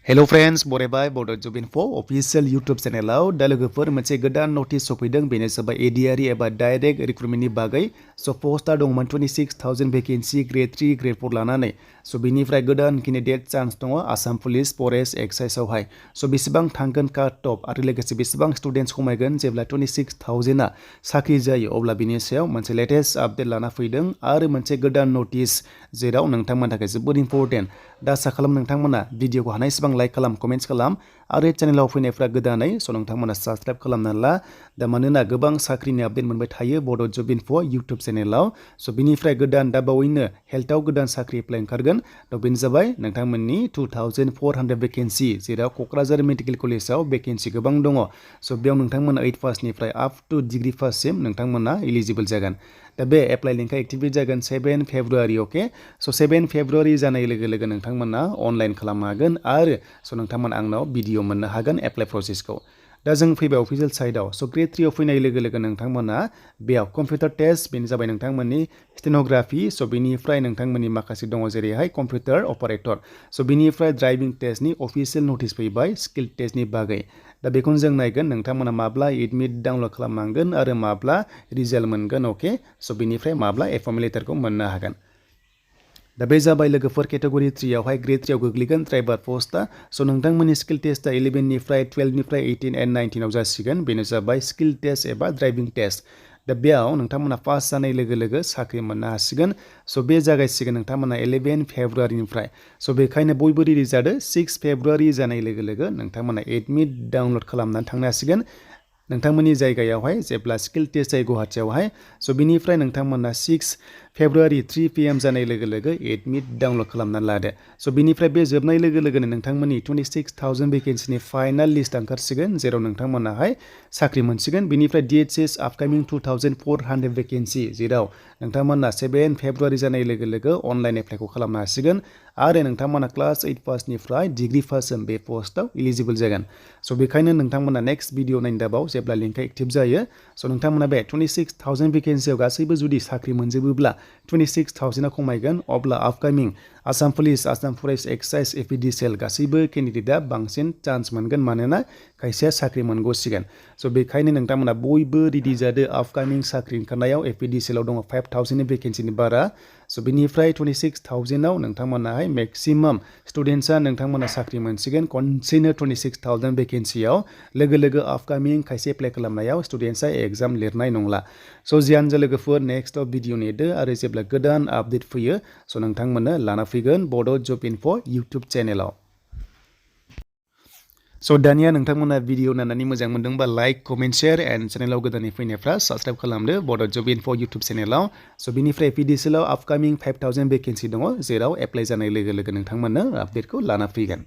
hello friends बरायबाय बड' जब info अफिशियेल YouTube चेनेलाव दा लोगोफोर मोनसे गोदान नटिस सफैदों बेनो जाबाय एडिआरि एबा डाइरेक्ट रिक्रुटमेन्टनि बागै स' पस्टआ दंमोन 26,000 भेकेन्सि ग्रेड 3 ग्रेड 4 लानानै स' बिनिफ्राय गोदान केन्डिडेट चान्स दङ आसाम पुलिस फरेस्ट एक्साइजआवहाय स' बेसेबां थांगोन काट अफ आरो लोगोसे बेसेबां स्टुडेन्ट्स खमायगोन जेब्ला 26,000आ साख्रि जायो अब्ला बिनि सायाव मोनसे लेटेस्ट आपडेट लाना फैदों आरो मोनसे गोदान नटिस जेराव नोंथांमोननि थाखाय जोबोद इम्परटेन्ट दा आसा खालाम नोंथांमोना भिडिअखौ हानायसेबां लाइक खालाम कमेन्ट्स खालाम आरो चेनेलाव फैनायफ्रा गोदानै स' नोंथांमोना साबस्क्राइब खालामना ला दा मानोना गोबां साख्रिनि आपडेट मोनबाय थायो बड' जब इनफो इउटुब चेनेलाव स' बिनिफ्राय गोदान दा बावैनो हेल्थआव गोदान साख्रि एप्लाइ ओंखारगोन थ' बेनो जाबाय नोंथांमोननि 2,400 भेकेन्सि जेराव क'क्राझार मेडिकेल कलेजाव भेकेन्सि गोबां दङ स' बेयाव नोंथांमोना 8 पासनिफ्राय आप टु डिग्री पाससिम नोंथांमोना इलिजिबल जागोन दा बे एप्लाइ लिंकआ एक्टिभेट जागोन 7 फेब्रुवारि अके स' 7 फेब्रुवारि जानाय लोगो लोगो नोंथांमोना अनलाइन खालामनो हागोन आरो स' नोंथांमोना आंनाव भिडिअ मोननो हागोन एप्लाइ प्रसेसखौ दा जों फैबाय अफिसियेल साइडआव स' ग्रेड 3 आव फैनाय लोगो लोगो नोंथांमोना बेयाव कम्पिउटार टेस्ट बेनो जाबाय नोंथांमोननि स्टेन'ग्राफि स' बेनिफ्राय नोंथांमोननि माखासे दङ जेरैहाय कम्पिउटार अपारेटर स' बेनिफ्राय ड्राइभिं टेस्टनि अफिसियेल नटिस फैबाय स्किल टेस्टनि बागै दा बेखौनो जों नायगोन नोंथांमोना माब्ला एडमिट डाउनलड खालामनांगोन आरो माब्ला रिजाल्ट मोनगोन अके स' बेनिफ्राय माब्ला एपइन्टमेन्ट लेटारखौ मोननो हागोन दा बे जाबाय लोगोफोर केटेगरि 3 आवहाय ग्रेड 3 आव गोग्लैगोन ड्राइभार पस्टआ स' नोंथांमोननि स्किल टेस्टआ 11 निफ्राय 12 निफ्राय 18 एन्ड 19 आव जासिगोन बेनो जाबाय स्किल टेस्ट एबा ड्राइभिं टेस्ट दा बेयाव नोंथांमोना पास जानाय लोगो लोगो साख्रि मोननो हासिगोन स' बे जागायसिगोन नोंथांमोना 11 फेब्रुवारिनिफ्राय स' बेखायनो बयबो रेडि जादो 6 फेब्रुवारि जानाय लोगो लोगो नोंथांमोना एडमिट डाउनलड खालामनानै थांनो हासिगोन नोंथांमोननि जायगायावहाय जेब्ला स्किल टेस्ट जायो गुवाहाटियावहाय स' बिनिफ्राय नोंथांमोना 6 फेब्रुवारि 3 PM जानाय लोगो लोगो एडमिट डाउनलड खालामनानै लादो स' बिनिफ्राय बे जोबनाय लोगो लोगोनो नोंथांमोननि 26,000 भेकेन्सिनि फाइनाल लिस्ट ओंखारसिगोन जेराव नोंथांमोनाहाय साख्रि मोनसिगोन बिनिफ्राय DHS आपकामिं 2,400 भेकेन्सि जेराव नोंथांमोना 7 फेब्रुवारि जानाय लोगो लोगो अनलाइन एप्लाइखौ खालामनो हासिगोन आरो नोंथांमोना क्लास 8 पासनिफ्राय डिग्री पाससिम बे पस्टआव इलिजिबल जागोन स' बेखायनो नोंथांमोना नेक्स्ट भिडिअ नायनो दाबाव जेब्ला लिंकआ एक्टिभ जायो स' नोंथांमोना बे 26,000 भेकेन्सियाव गासैबो जुदि साख्रि मोनजोबोब्ला 26,000 खमायगोन अब्ला आपकामिं Assam police Assam forest excise एपिडिसिएल गासैबो केन्डिडेटआ बांसिन चान्स मोनगोन मानोना खायसेया साख्रि मोनग'सिगोन स' बेखायनो नोंथांमोना बयबो रेडि जादो आपकामिं साख्रि ओंखारनायाव एपिडिसिएलआव दङ 5,000 भेकेन्सिनि बारा स' बिनिफ्राय 26,000आव नोंथांमोनाहाय मेक्सिमाम स्टुडेन्ट्सआ नोंथांमोना साख्रि मोनसिगोन खनसेनो 26,000 भेकेन्सियाव लोगो लोगो आपकामिं खायसे एप्लाइ खालामनायाव स्टुडेन्ट्सआ एग्जाम लिरनाय नंला स' जियानो जा लोगोफोर नेक्स्टआव भिडिअ नेदो आरो जेब्ला गोदान आपडेट फैयो स' नोंथांमोननो लाना फैगोन बड' जब इनफो इउटुब चेनेलाव स' दानिया नोंथांमोना भिडिअ नायनानै मोजां मोनदोंबा लाइक कमेन्ट शेयार एन्ड चेनेलाव गोदानै फैनायफ्रा साबस्क्राइब खालामदो बड' जब इनफो इउटुब चेनेलाव स' बिनिफ्राय एपिडिसिएलआव आपकामिं 5,000 भेकेन्सि दङ जेराव एप्लाइ जानाय लोगो लोगो नोंथांमोननो आपडेटखौ लाना फैगोन